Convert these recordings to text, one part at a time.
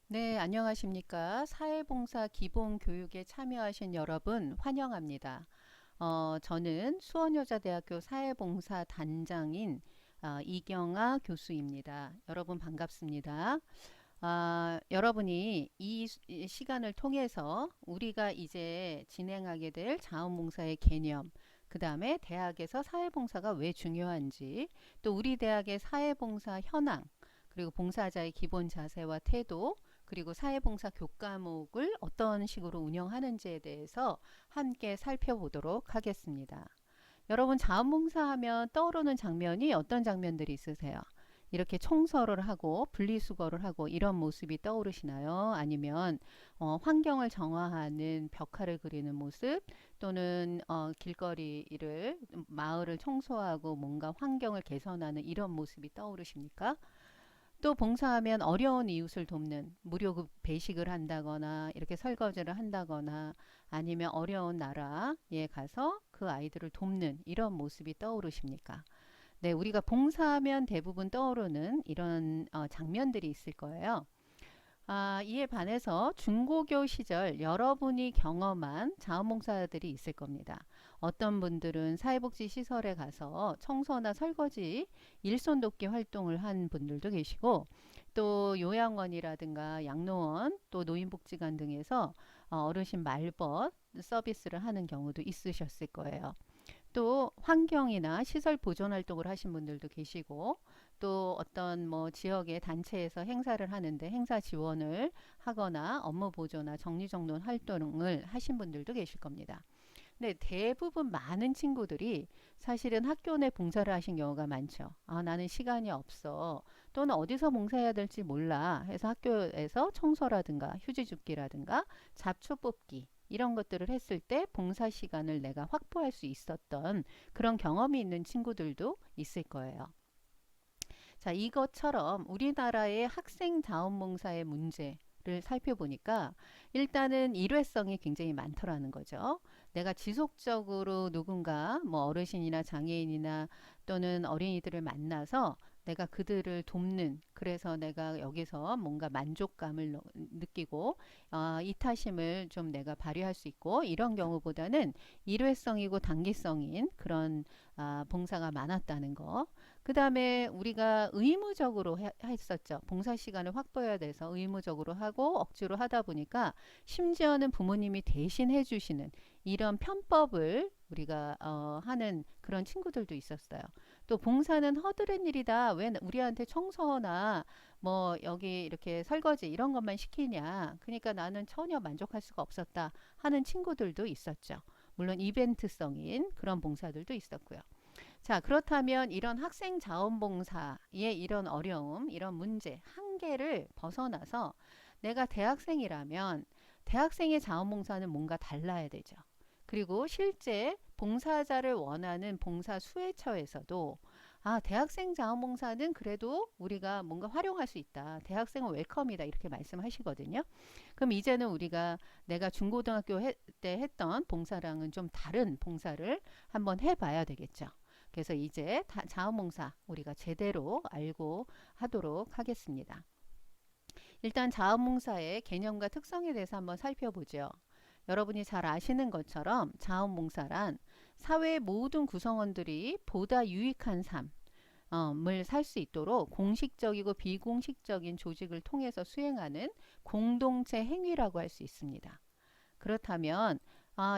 네, 안녕하십니까. 사회봉사 기본교육에 참여하신 여러분 환영합니다. 저는 수원여자대학교 사회봉사 단장인 이경아 교수입니다. 여러분 반갑습니다. 여러분이 이 시간을 통해서 우리가 이제 진행하게 될 자원봉사의 개념, 그 다음에 대학에서 사회봉사가 왜 중요한지, 또 우리 대학의 사회봉사 현황, 그리고 봉사자의 기본 자세와 태도, 그리고 사회봉사 교과목을 어떤 식으로 운영하는지에 대해서 함께 살펴보도록 하겠습니다. 여러분 자원봉사하면 떠오르는 장면이 어떤 장면들이 있으세요? 이렇게 청소를 하고 분리수거를 하고 이런 모습이 떠오르시나요? 아니면 환경을 정화하는 벽화를 그리는 모습, 또는 길거리를 마을을 청소하고 뭔가 환경을 개선하는 이런 모습이 떠오르십니까? 또 봉사하면 어려운 이웃을 돕는 무료 배식을 한다거나 이렇게 설거지를 한다거나 아니면 어려운 나라에 가서 그 아이들을 돕는 이런 모습이 떠오르십니까? 네, 우리가 봉사하면 대부분 떠오르는 이런 장면들이 있을 거예요. 이에 반해서 중고교 시절 여러분이 경험한 자원봉사들이 있을 겁니다. 어떤 분들은 사회복지 시설에 가서 청소나 설거지, 일손 돕기 활동을 한 분들도 계시고, 또 요양원이라든가 양로원, 또 노인복지관 등에서 어르신 말벗 서비스를 하는 경우도 있으셨을 거예요. 또 환경이나 시설 보존 활동을 하신 분들도 계시고, 또 어떤 뭐 지역의 단체에서 행사를 하는데 행사 지원을 하거나 업무 보조나 정리정돈 활동을 하신 분들도 계실 겁니다. 근데 대부분 많은 친구들이 사실은 학교 내 봉사를 하신 경우가 많죠. 나는 시간이 없어. 또는 어디서 봉사해야 될지 몰라 해서 학교에서 청소라든가 휴지 줍기라든가 잡초 뽑기 이런 것들을 했을 때 봉사 시간을 내가 확보할 수 있었던 그런 경험이 있는 친구들도 있을 거예요. 자, 이것처럼 우리나라의 학생 자원봉사의 문제를 살펴보니까 일단은 일회성이 굉장히 많더라는 거죠. 내가 지속적으로 누군가 뭐 어르신이나 장애인이나 또는 어린이들을 만나서 내가 그들을 돕는, 그래서 내가 여기서 뭔가 만족감을 느끼고 이타심을 좀 내가 발휘할 수 있고 이런 경우보다는 일회성이고 단기성인 그런 봉사가 많았다는 거. 그 다음에 우리가 의무적으로 했었죠. 봉사 시간을 확보해야 돼서 의무적으로 하고 억지로 하다 보니까 심지어는 부모님이 대신 해주시는 이런 편법을 우리가 하는 그런 친구들도 있었어요. 또 봉사는 허드렛 일이다. 왜 우리한테 청소나 뭐 여기 이렇게 설거지 이런 것만 시키냐. 그러니까 나는 전혀 만족할 수가 없었다 하는 친구들도 있었죠. 물론 이벤트성인 그런 봉사들도 있었고요. 자, 그렇다면 이런 학생 자원봉사의 이런 어려움, 이런 문제, 한계를 벗어나서 내가 대학생이라면 대학생의 자원봉사는 뭔가 달라야 되죠. 그리고 실제 봉사자를 원하는 봉사 수혜처에서도 대학생 자원봉사는 그래도 우리가 뭔가 활용할 수 있다. 대학생은 웰컴이다. 이렇게 말씀하시거든요. 그럼 이제는 우리가 내가 중고등학교 때 했던 봉사랑은 좀 다른 봉사를 한번 해봐야 되겠죠. 그래서 이제 자원봉사 우리가 제대로 알고 하도록 하겠습니다. 일단 자원봉사의 개념과 특성에 대해서 한번 살펴보죠. 여러분이 잘 아시는 것처럼 자원봉사란 사회의 모든 구성원들이 보다 유익한 삶을 살 수 있도록 공식적이고 비공식적인 조직을 통해서 수행하는 공동체 행위라고 할 수 있습니다. 그렇다면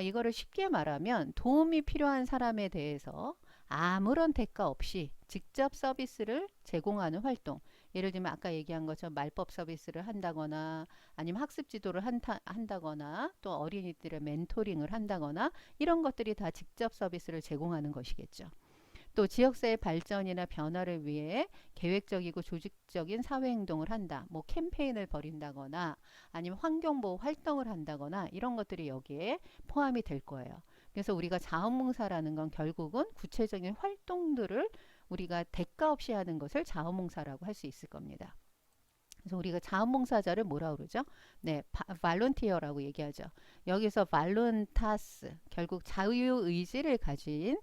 이거를 쉽게 말하면 도움이 필요한 사람에 대해서 아무런 대가 없이 직접 서비스를 제공하는 활동. 예를 들면 아까 얘기한 것처럼 말법 서비스를 한다거나 아니면 학습 지도를 한다거나 또 어린이들의 멘토링을 한다거나 이런 것들이 다 직접 서비스를 제공하는 것이겠죠. 또 지역사회 발전이나 변화를 위해 계획적이고 조직적인 사회행동을 한다. 뭐 캠페인을 벌인다거나 아니면 환경보호 활동을 한다거나 이런 것들이 여기에 포함이 될 거예요. 그래서 우리가 자원봉사라는 건 결국은 구체적인 활동들을 우리가 대가 없이 하는 것을 자원봉사라고 할 수 있을 겁니다. 그래서 우리가 자원봉사자를 뭐라 그러죠? 네, 발론티어라고 얘기하죠. 여기서 발론타스, 결국 자유의지를 가진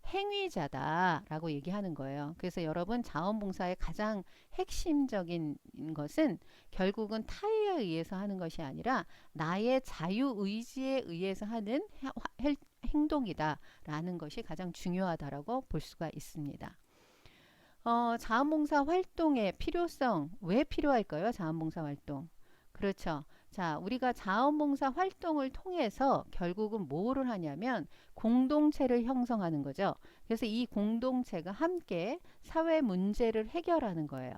행위자다라고 얘기하는 거예요. 그래서 여러분 자원봉사의 가장 핵심적인 것은 결국은 타의에 의해서 하는 것이 아니라 나의 자유의지에 의해서 하는 행동이다라는 것이 가장 중요하다라고 볼 수가 있습니다. 자원봉사 활동의 필요성, 왜 필요할까요? 자원봉사 활동. 그렇죠. 자, 우리가 자원봉사 활동을 통해서 결국은 뭐를 하냐면 공동체를 형성하는 거죠. 그래서 이 공동체가 함께 사회 문제를 해결하는 거예요.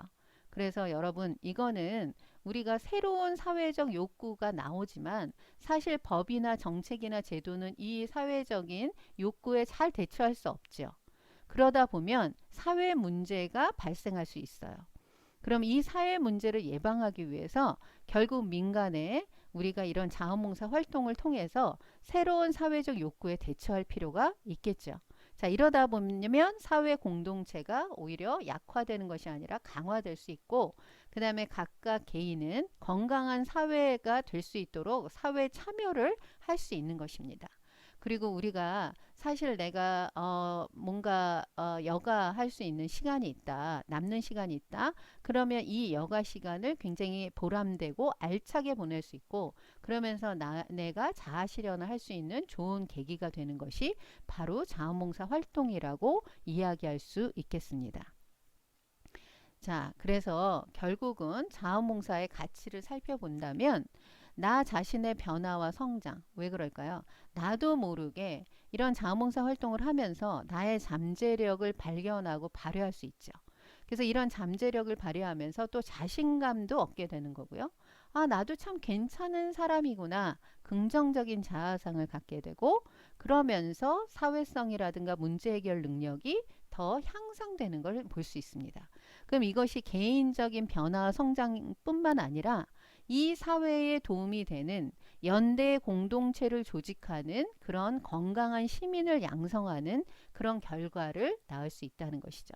그래서 여러분, 이거는 우리가 새로운 사회적 욕구가 나오지만 사실 법이나 정책이나 제도는 이 사회적인 욕구에 잘 대처할 수 없죠. 그러다 보면 사회 문제가 발생할 수 있어요. 그럼 이 사회 문제를 예방하기 위해서 결국 민간에 우리가 이런 자원봉사 활동을 통해서 새로운 사회적 욕구에 대처할 필요가 있겠죠. 자, 이러다 보면 사회 공동체가 오히려 약화되는 것이 아니라 강화될 수 있고, 그 다음에 각각 개인은 건강한 사회가 될 수 있도록 사회 참여를 할 수 있는 것입니다. 그리고 우리가 사실 내가 뭔가 여가 할 수 있는 시간이 있다. 남는 시간이 있다. 그러면 이 여가 시간을 굉장히 보람되고 알차게 보낼 수 있고 그러면서 내가 자아 실현을 할 수 있는 좋은 계기가 되는 것이 바로 자원봉사 활동이라고 이야기할 수 있겠습니다. 자, 그래서 결국은 자원봉사의 가치를 살펴본다면 나 자신의 변화와 성장. 왜 그럴까요? 나도 모르게 이런 자원봉사 활동을 하면서 나의 잠재력을 발견하고 발휘할 수 있죠. 그래서 이런 잠재력을 발휘하면서 또 자신감도 얻게 되는 거고요. 아, 나도 참 괜찮은 사람이구나. 긍정적인 자아상을 갖게 되고 그러면서 사회성이라든가 문제 해결 능력이 더 향상되는 걸 볼 수 있습니다. 그럼 이것이 개인적인 변화와 성장뿐만 아니라 이 사회에 도움이 되는 연대 공동체를 조직하는 그런 건강한 시민을 양성하는 그런 결과를 낳을 수 있다는 것이죠.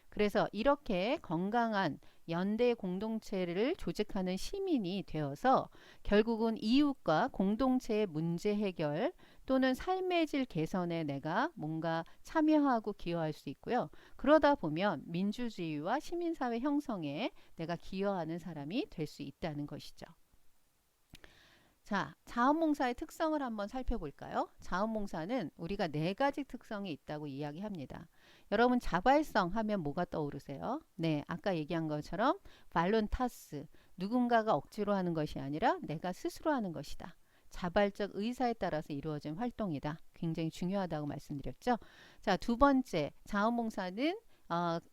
그래서 이렇게 건강한 연대 공동체를 조직하는 시민이 되어서 결국은 이웃과 공동체의 문제 해결 또는 삶의 질 개선에 내가 뭔가 참여하고 기여할 수 있고요. 그러다 보면 민주주의와 시민사회 형성에 내가 기여하는 사람이 될 수 있다는 것이죠. 자, 자원봉사의 특성을 한번 살펴볼까요? 자원봉사는 우리가 4가지 특성이 있다고 이야기합니다. 여러분 자발성 하면 뭐가 떠오르세요? 네, 아까 얘기한 것처럼 발론타스, 누군가가 억지로 하는 것이 아니라 내가 스스로 하는 것이다. 자발적 의사에 따라서 이루어진 활동이다. 굉장히 중요하다고 말씀드렸죠. 자, 2번째, 자원봉사는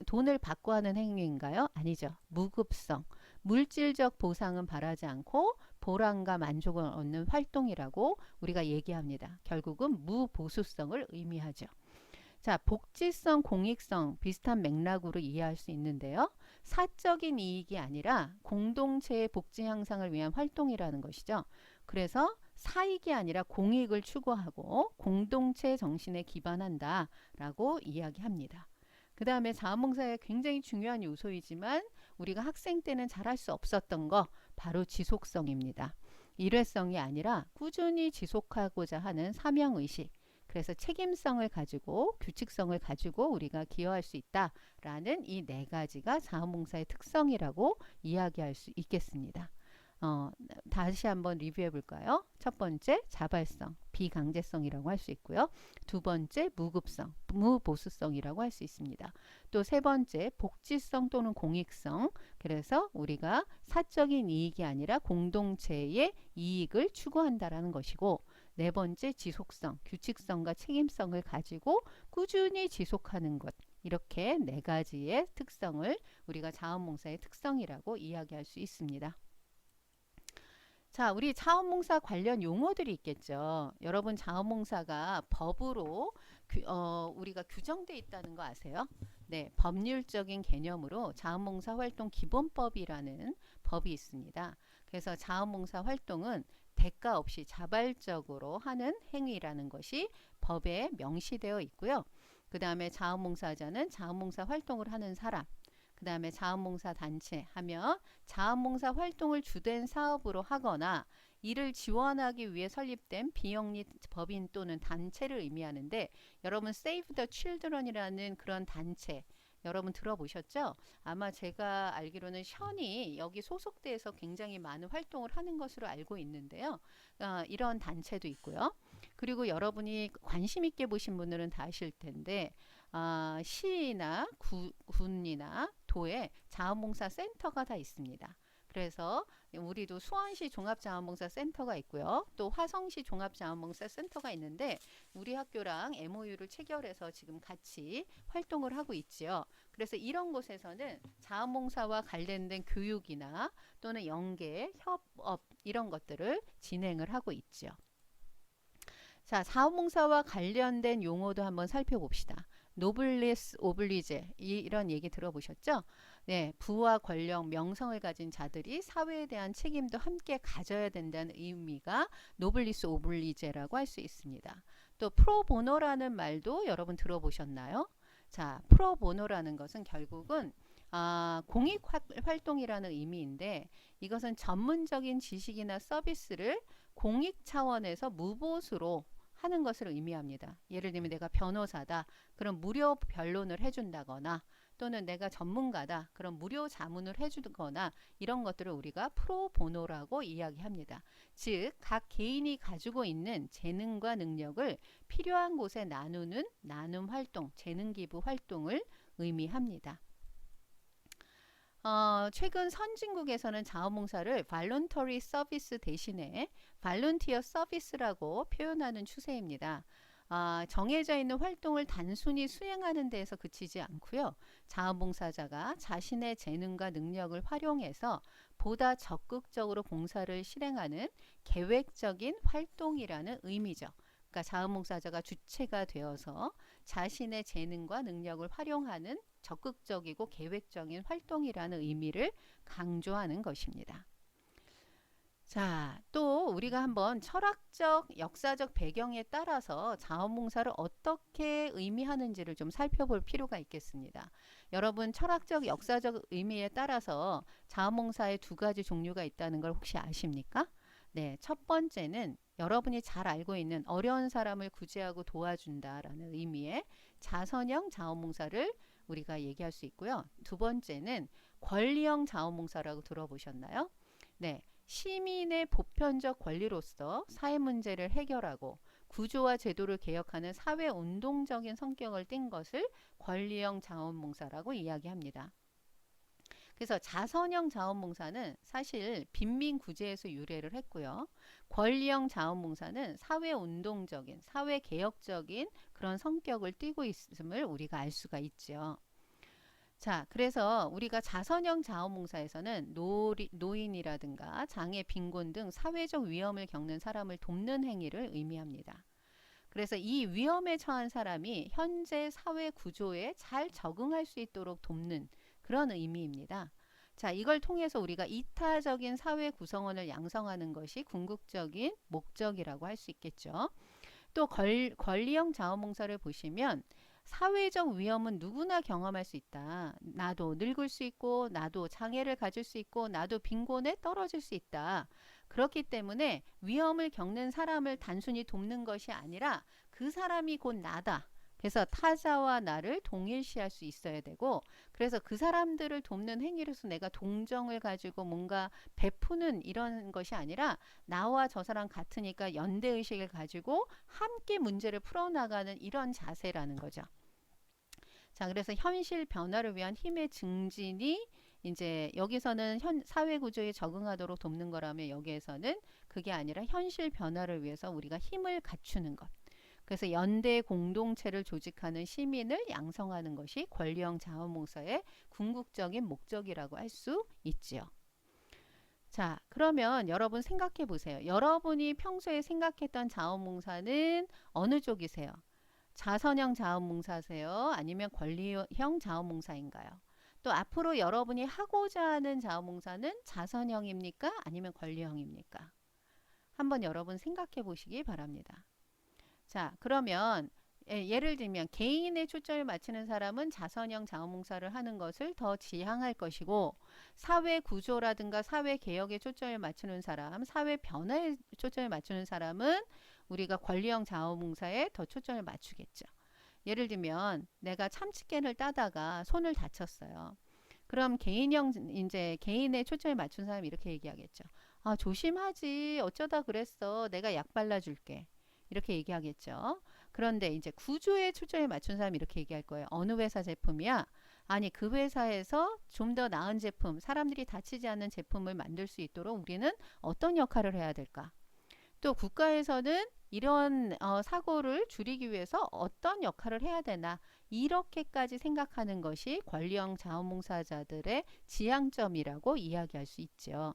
돈을 받고 하는 행위인가요? 아니죠. 무급성. 물질적 보상은 바라지 않고 보람과 만족을 얻는 활동이라고 우리가 얘기합니다. 결국은 무보수성을 의미하죠. 자, 복지성, 공익성 비슷한 맥락으로 이해할 수 있는데요. 사적인 이익이 아니라 공동체의 복지 향상을 위한 활동이라는 것이죠. 그래서 사익이 아니라 공익을 추구하고 공동체 정신에 기반한다라고 이야기합니다. 그 다음에 자원봉사의 굉장히 중요한 요소이지만 우리가 학생 때는 잘할 수 없었던 거 바로 지속성입니다. 일회성이 아니라 꾸준히 지속하고자 하는 사명의식, 그래서 책임성을 가지고 규칙성을 가지고 우리가 기여할 수 있다라는 이 4가지가 자원봉사의 특성이라고 이야기할 수 있겠습니다. 다시 한번 리뷰해 볼까요? 첫 번째, 자발성, 비강제성이라고 할 수 있고요. 2번째, 무급성, 무보수성이라고 할 수 있습니다. 또 3번째, 복지성 또는 공익성. 그래서 우리가 사적인 이익이 아니라 공동체의 이익을 추구한다라는 것이고, 4번째, 지속성, 규칙성과 책임성을 가지고 꾸준히 지속하는 것. 이렇게 4가지의 특성을 우리가 자원봉사의 특성이라고 이야기할 수 있습니다. 자, 우리 자원봉사 관련 용어들이 있겠죠. 여러분 자원봉사가 법으로 우리가 규정돼 있다는 거 아세요? 네, 법률적인 개념으로 자원봉사 활동 기본법이라는 법이 있습니다. 그래서 자원봉사 활동은 대가 없이 자발적으로 하는 행위라는 것이 법에 명시되어 있고요. 그 다음에 자원봉사자는 자원봉사 활동을 하는 사람, 그 다음에 자원봉사 단체 하면 자원봉사 활동을 주된 사업으로 하거나 이를 지원하기 위해 설립된 비영리 법인 또는 단체를 의미하는데 여러분 Save the Children이라는 그런 단체 여러분 들어보셨죠? 아마 제가 알기로는 션이 여기 소속돼서 굉장히 많은 활동을 하는 것으로 알고 있는데요. 이런 단체도 있고요. 그리고 여러분이 관심 있게 보신 분들은 다 아실 텐데 시나 군이나 도에 자원봉사 센터가 다 있습니다. 그래서 우리도 수원시 종합자원봉사센터가 있고요. 또 화성시 종합자원봉사센터가 있는데 우리 학교랑 MOU를 체결해서 지금 같이 활동을 하고 있지요. 그래서 이런 곳에서는 자원봉사와 관련된 교육이나 또는 연계, 협업 이런 것들을 진행을 하고 있죠. 자, 자원봉사와 관련된 용어도 한번 살펴봅시다. 노블리스 오블리제 이런 얘기 들어보셨죠? 네, 부와 권력, 명성을 가진 자들이 사회에 대한 책임도 함께 가져야 된다는 의미가 노블리스 오블리제라고 할 수 있습니다. 또 프로보노라는 말도 여러분 들어보셨나요? 자, 프로보노라는 것은 결국은 공익 활동이라는 의미인데 이것은 전문적인 지식이나 서비스를 공익 차원에서 무보수로 하는 것을 의미합니다. 예를 들면 내가 변호사다. 그럼 무료 변론을 해준다거나 또는 내가 전문가다. 그럼 무료 자문을 해주거나 이런 것들을 우리가 프로보노라고 이야기합니다. 즉, 각 개인이 가지고 있는 재능과 능력을 필요한 곳에 나누는 나눔 활동, 재능 기부 활동을 의미합니다. 최근 선진국에서는 자원봉사를 voluntary service 대신에 volunteer service라고 표현하는 추세입니다. 정해져 있는 활동을 단순히 수행하는 데에서 그치지 않고요. 자원봉사자가 자신의 재능과 능력을 활용해서 보다 적극적으로 봉사를 실행하는 계획적인 활동이라는 의미죠. 그러니까 자원봉사자가 주체가 되어서 자신의 재능과 능력을 활용하는 적극적이고 계획적인 활동이라는 의미를 강조하는 것입니다. 자, 또 우리가 한번 철학적, 역사적 배경에 따라서 자원봉사를 어떻게 의미하는지를 좀 살펴볼 필요가 있겠습니다. 여러분, 철학적, 역사적 의미에 따라서 자원봉사의 두 가지 종류가 있다는 걸 혹시 아십니까? 네, 첫 번째는 여러분이 잘 알고 있는 어려운 사람을 구제하고 도와준다라는 의미의 자선형 자원봉사를 우리가 얘기할 수 있고요. 두 번째는 권리형 자원봉사라고 들어보셨나요? 네, 시민의 보편적 권리로서 사회 문제를 해결하고 구조와 제도를 개혁하는 사회운동적인 성격을 띈 것을 권리형 자원봉사라고 이야기합니다. 그래서 자선형 자원봉사는 사실 빈민구제에서 유래를 했고요. 권리형 자원봉사는 사회운동적인, 사회개혁적인 그런 성격을 띠고 있음을 우리가 알 수가 있죠. 자, 그래서 우리가 자선형 자원봉사에서는 노인이라든가 장애, 빈곤 등 사회적 위험을 겪는 사람을 돕는 행위를 의미합니다. 그래서 이 위험에 처한 사람이 현재 사회 구조에 잘 적응할 수 있도록 돕는 그런 의미입니다. 자, 이걸 통해서 우리가 이타적인 사회 구성원을 양성하는 것이 궁극적인 목적이라고 할 수 있겠죠. 또 권리형 자원봉사를 보시면 사회적 위험은 누구나 경험할 수 있다. 나도 늙을 수 있고 나도 장애를 가질 수 있고 나도 빈곤에 떨어질 수 있다. 그렇기 때문에 위험을 겪는 사람을 단순히 돕는 것이 아니라 그 사람이 곧 나다. 그래서 타자와 나를 동일시할 수 있어야 되고 그래서 그 사람들을 돕는 행위로서 내가 동정을 가지고 뭔가 베푸는 이런 것이 아니라 나와 저 사람 같으니까 연대의식을 가지고 함께 문제를 풀어나가는 이런 자세라는 거죠. 자, 그래서 현실 변화를 위한 힘의 증진이 이제 여기서는 사회 구조에 적응하도록 돕는 거라면 여기에서는 그게 아니라 현실 변화를 위해서 우리가 힘을 갖추는 것. 그래서 연대 공동체를 조직하는 시민을 양성하는 것이 권리형 자원봉사의 궁극적인 목적이라고 할 수 있지요. 자, 그러면 여러분 생각해 보세요. 여러분이 평소에 생각했던 자원봉사는 어느 쪽이세요? 자선형 자원봉사세요? 아니면 권리형 자원봉사인가요? 또 앞으로 여러분이 하고자 하는 자원봉사는 자선형입니까? 아니면 권리형입니까? 한번 여러분 생각해 보시기 바랍니다. 자, 그러면 예를 들면 개인의 초점을 맞추는 사람은 자선형 자원봉사를 하는 것을 더 지향할 것이고, 사회 구조라든가 사회 개혁에 초점을 맞추는 사람, 사회 변화에 초점을 맞추는 사람은 우리가 권리형 자원봉사에 더 초점을 맞추겠죠. 예를 들면 내가 참치캔을 따다가 손을 다쳤어요. 그럼 개인형 이제 개인의 초점을 맞춘 사람이 이렇게 얘기하겠죠. 아, 조심하지. 어쩌다 그랬어. 내가 약 발라줄게. 이렇게 얘기하겠죠. 그런데 이제 구조에 초점을 맞춘 사람이 이렇게 얘기할 거예요. 어느 회사 제품이야? 아니, 그 회사에서 좀 더 나은 제품, 사람들이 다치지 않는 제품을 만들 수 있도록 우리는 어떤 역할을 해야 될까? 또 국가에서는 이런 사고를 줄이기 위해서 어떤 역할을 해야 되나, 이렇게까지 생각하는 것이 권리형 자원봉사자들의 지향점이라고 이야기할 수 있죠.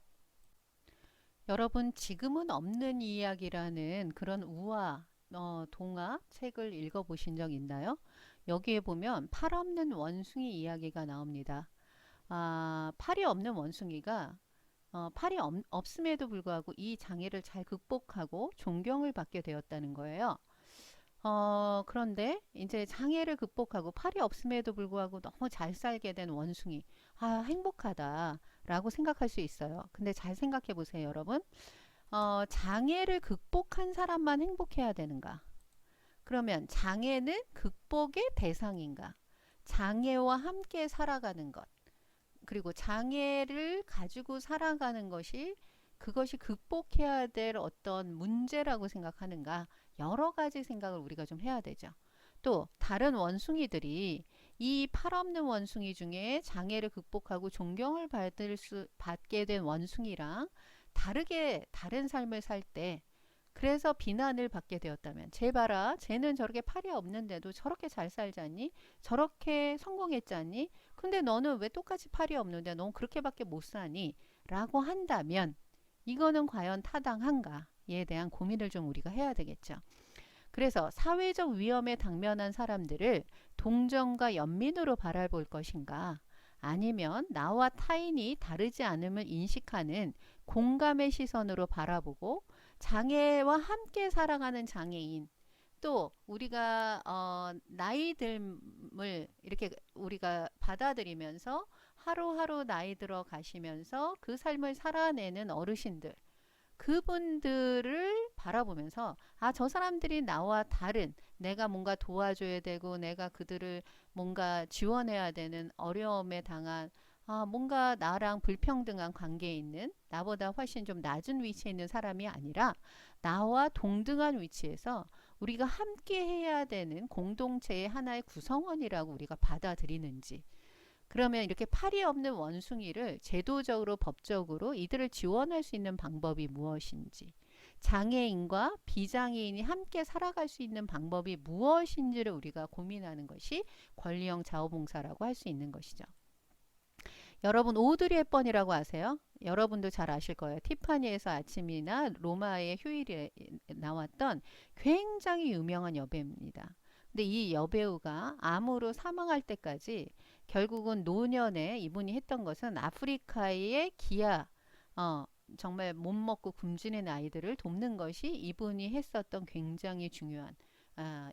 여러분, 지금은 없는 이야기라는 그런 우화 동화 책을 읽어보신 적 있나요? 여기에 보면 팔 없는 원숭이 이야기가 나옵니다. 팔이 없는 원숭이가 팔이 없음에도 불구하고 이 장애를 잘 극복하고 존경을 받게 되었다는 거예요. 그런데 이제 장애를 극복하고 팔이 없음에도 불구하고 너무 잘 살게 된 원숭이. 아, 행복하다라고 생각할 수 있어요. 근데 잘 생각해 보세요, 여러분. 장애를 극복한 사람만 행복해야 되는가? 그러면 장애는 극복의 대상인가? 장애와 함께 살아가는 것. 그리고 장애를 가지고 살아가는 것이 그것이 극복해야 될 어떤 문제라고 생각하는가, 여러 가지 생각을 우리가 좀 해야 되죠. 또 다른 원숭이들이 이 팔 없는 원숭이 중에 장애를 극복하고 존경을 받게 된 원숭이랑 다르게 다른 삶을 살 때, 그래서 비난을 받게 되었다면, 쟤 봐라, 쟤는 저렇게 팔이 없는데도 저렇게 잘 살잖니, 저렇게 성공했잖니, 근데 너는 왜 똑같이 팔이 없는데 넌 그렇게밖에 못 사니? 라고 한다면 이거는 과연 타당한가에 대한 고민을 좀 우리가 해야 되겠죠. 그래서 사회적 위험에 당면한 사람들을 동정과 연민으로 바라볼 것인가, 아니면 나와 타인이 다르지 않음을 인식하는 공감의 시선으로 바라보고 장애와 함께 살아가는 장애인, 또 우리가 나이 듦을 이렇게 우리가 받아들이면서 하루하루 나이 들어 가시면서 그 삶을 살아내는 어르신들, 그분들을 바라보면서 저 사람들이 나와 다른, 내가 뭔가 도와줘야 되고 내가 그들을 뭔가 지원해야 되는 어려움에 당한, 뭔가 나랑 불평등한 관계에 있는, 나보다 훨씬 좀 낮은 위치에 있는 사람이 아니라 나와 동등한 위치에서 우리가 함께 해야 되는 공동체의 하나의 구성원이라고 우리가 받아들이는지, 그러면 이렇게 팔이 없는 원숭이를 제도적으로 법적으로 이들을 지원할 수 있는 방법이 무엇인지, 장애인과 비장애인이 함께 살아갈 수 있는 방법이 무엇인지를 우리가 고민하는 것이 권리형 자원봉사라고 할 수 있는 것이죠. 여러분, 오드리 헵번이라고 아세요? 여러분도 잘 아실 거예요. 티파니에서 아침이나 로마의 휴일에 나왔던 굉장히 유명한 여배우입니다. 근데 이 여배우가 암으로 사망할 때까지 결국은 노년에 이분이 했던 것은 아프리카의 기아, 정말 못 먹고 굶주린 아이들을 돕는 것이 이분이 했었던 굉장히 중요한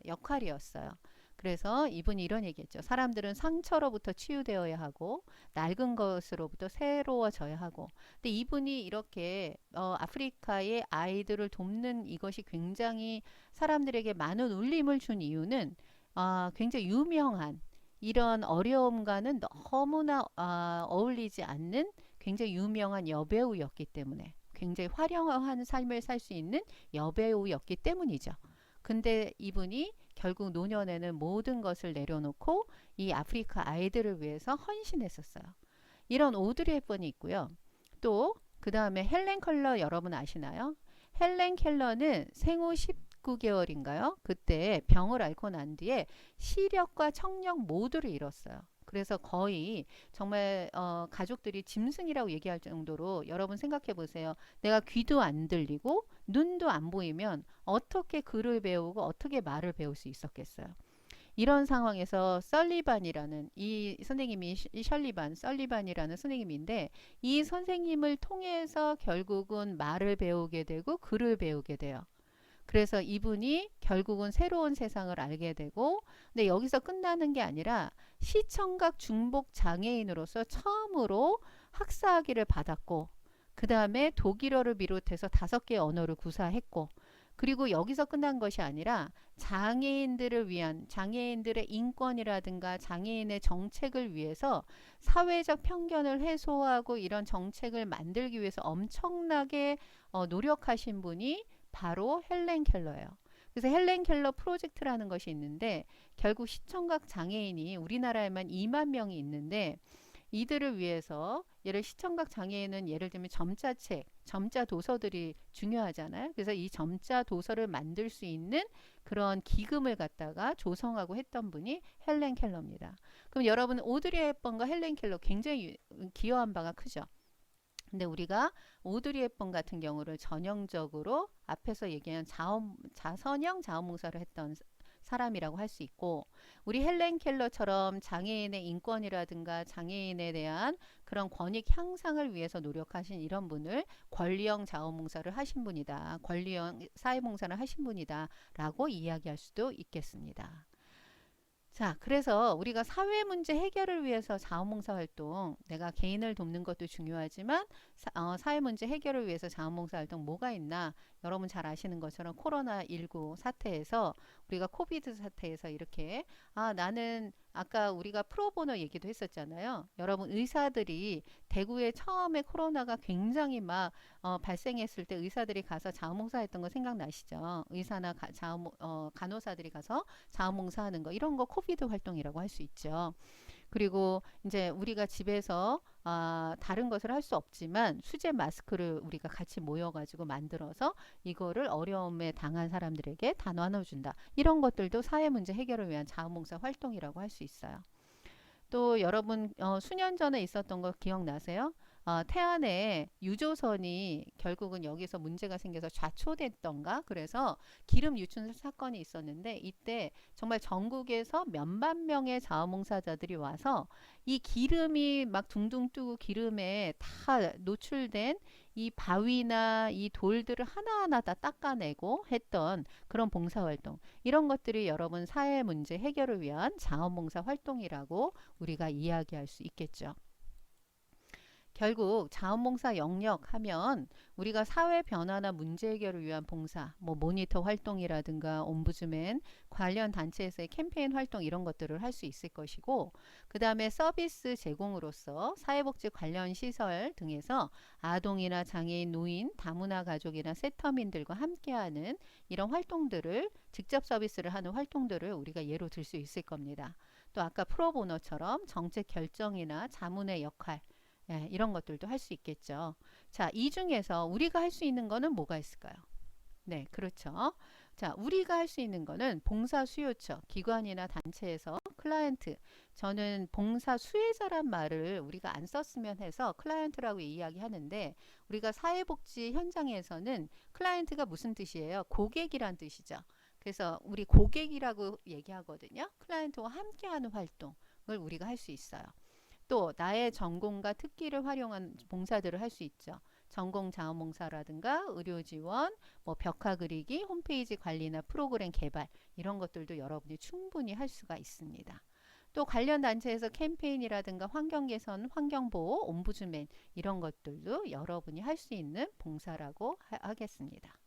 역할이었어요. 그래서 이분이 이런 얘기했죠. 사람들은 상처로부터 치유되어야 하고 낡은 것으로부터 새로워져야 하고. 근데 이분이 이렇게 아프리카의 아이들을 돕는 이것이 굉장히 사람들에게 많은 울림을 준 이유는 굉장히 유명한, 이런 어려움과는 너무나 어울리지 않는 굉장히 유명한 여배우였기 때문에, 굉장히 화려한 삶을 살 수 있는 여배우였기 때문이죠. 근데 이분이 결국 노년에는 모든 것을 내려놓고 이 아프리카 아이들을 위해서 헌신했었어요. 이런 오드리 헵번이 있고요. 또 그 다음에 헬렌 켈러, 여러분 아시나요? 헬렌 켈러는 생후 19개월인가요? 그때 병을 앓고 난 뒤에 시력과 청력 모두를 잃었어요. 그래서 거의 정말 가족들이 짐승이라고 얘기할 정도로, 여러분 생각해 보세요. 내가 귀도 안 들리고 눈도 안 보이면 어떻게 글을 배우고 어떻게 말을 배울 수 있었겠어요. 이런 상황에서 설리반이라는 이 선생님이, 설리반이라는 선생님인데, 이 선생님을 통해서 결국은 말을 배우게 되고 글을 배우게 돼요. 그래서 이분이 결국은 새로운 세상을 알게 되고, 근데 여기서 끝나는 게 아니라 시청각 중복 장애인으로서 처음으로 학사학위를 받았고, 그 다음에 독일어를 비롯해서 5개 언어를 구사했고, 그리고 여기서 끝난 것이 아니라 장애인들을 위한 장애인들의 인권이라든가 장애인의 정책을 위해서 사회적 편견을 해소하고 이런 정책을 만들기 위해서 엄청나게 노력하신 분이 바로 헬렌 켈러예요. 그래서 헬렌 켈러 프로젝트라는 것이 있는데, 결국 시청각 장애인이 우리나라에만 2만 명이 있는데, 이들을 위해서 예를 시청각 장애인은 예를 들면 점자책, 점자 도서들이 중요하잖아요. 그래서 이 점자 도서를 만들 수 있는 그런 기금을 갖다가 조성하고 했던 분이 헬렌 켈러입니다. 그럼 여러분 오드리 헵번과 헬렌 켈러 굉장히 기여한 바가 크죠. 근데 우리가 오드리 헵번 같은 경우를 전형적으로 앞에서 얘기한 선형 자원봉사를 했던 사람이라고 할 수 있고, 우리 헬렌 켈러처럼 장애인의 인권이라든가 장애인에 대한 그런 권익 향상을 위해서 노력하신 이런 분을 권리형 자원봉사를 하신 분이다, 권리형 사회봉사를 하신 분이다 라고 이야기할 수도 있겠습니다. 자, 그래서 우리가 사회 문제 해결을 위해서 자원봉사 활동, 내가 개인을 돕는 것도 중요하지만 사회 문제 해결을 위해서 자원봉사 활동 뭐가 있나? 여러분 잘 아시는 것처럼 코로나19 사태에서, 우리가 코비드 사태에서 이렇게, 나는 아까 우리가 프로보노 얘기도 했었잖아요. 여러분 의사들이 대구에 처음에 코로나가 굉장히 막 발생했을 때 의사들이 가서 자원봉사 했던 거 생각나시죠? 의사나 간호사들이 가서 자원봉사 하는 거, 이런 거 코비드 활동이라고 할 수 있죠. 그리고 이제 우리가 집에서 다른 것을 할 수 없지만 수제 마스크를 우리가 같이 모여가지고 만들어서 이거를 어려움에 당한 사람들에게 다 나눠준다. 이런 것들도 사회 문제 해결을 위한 자원봉사 활동이라고 할 수 있어요. 또 여러분 수년 전에 있었던 거 기억나세요? 태안에 유조선이 결국은 여기서 문제가 생겨서 좌초됐던가, 그래서 기름 유출 사건이 있었는데, 이때 정말 전국에서 몇만 명의 자원봉사자들이 와서 이 기름이 막 둥둥 뜨고 기름에 다 노출된 이 바위나 이 돌들을 하나하나 다 닦아내고 했던 그런 봉사활동, 이런 것들이 여러분 사회 문제 해결을 위한 자원봉사 활동이라고 우리가 이야기할 수 있겠죠. 결국 자원봉사 영역 하면 우리가 사회 변화나 문제 해결을 위한 봉사, 뭐 모니터 활동이라든가 옴부즈맨 관련 단체에서의 캠페인 활동, 이런 것들을 할 수 있을 것이고, 그 다음에 서비스 제공으로서 사회복지 관련 시설 등에서 아동이나 장애인, 노인, 다문화 가족이나 세터민들과 함께하는 이런 활동들을, 직접 서비스를 하는 활동들을 우리가 예로 들 수 있을 겁니다. 또 아까 프로보노처럼 정책 결정이나 자문의 역할, 이런 것들도 할 수 있겠죠. 자, 이 중에서 우리가 할 수 있는 거는 뭐가 있을까요? 네, 그렇죠. 자, 우리가 할 수 있는 거는 봉사 수요처, 기관이나 단체에서 클라이언트, 저는 봉사 수혜자란 말을 우리가 안 썼으면 해서 클라이언트라고 이야기하는데, 우리가 사회복지 현장에서는 클라이언트가 무슨 뜻이에요? 고객이란 뜻이죠. 그래서 우리 고객이라고 얘기하거든요. 클라이언트와 함께하는 활동을 우리가 할 수 있어요. 또 나의 전공과 특기를 활용한 봉사들을 할 수 있죠. 전공 자원봉사라든가 의료 지원, 뭐 벽화 그리기, 홈페이지 관리나 프로그램 개발, 이런 것들도 여러분이 충분히 할 수가 있습니다. 또 관련 단체에서 캠페인이라든가 환경 개선, 환경 보호, 옴부즈맨, 이런 것들도 여러분이 할 수 있는 봉사라고 하겠습니다.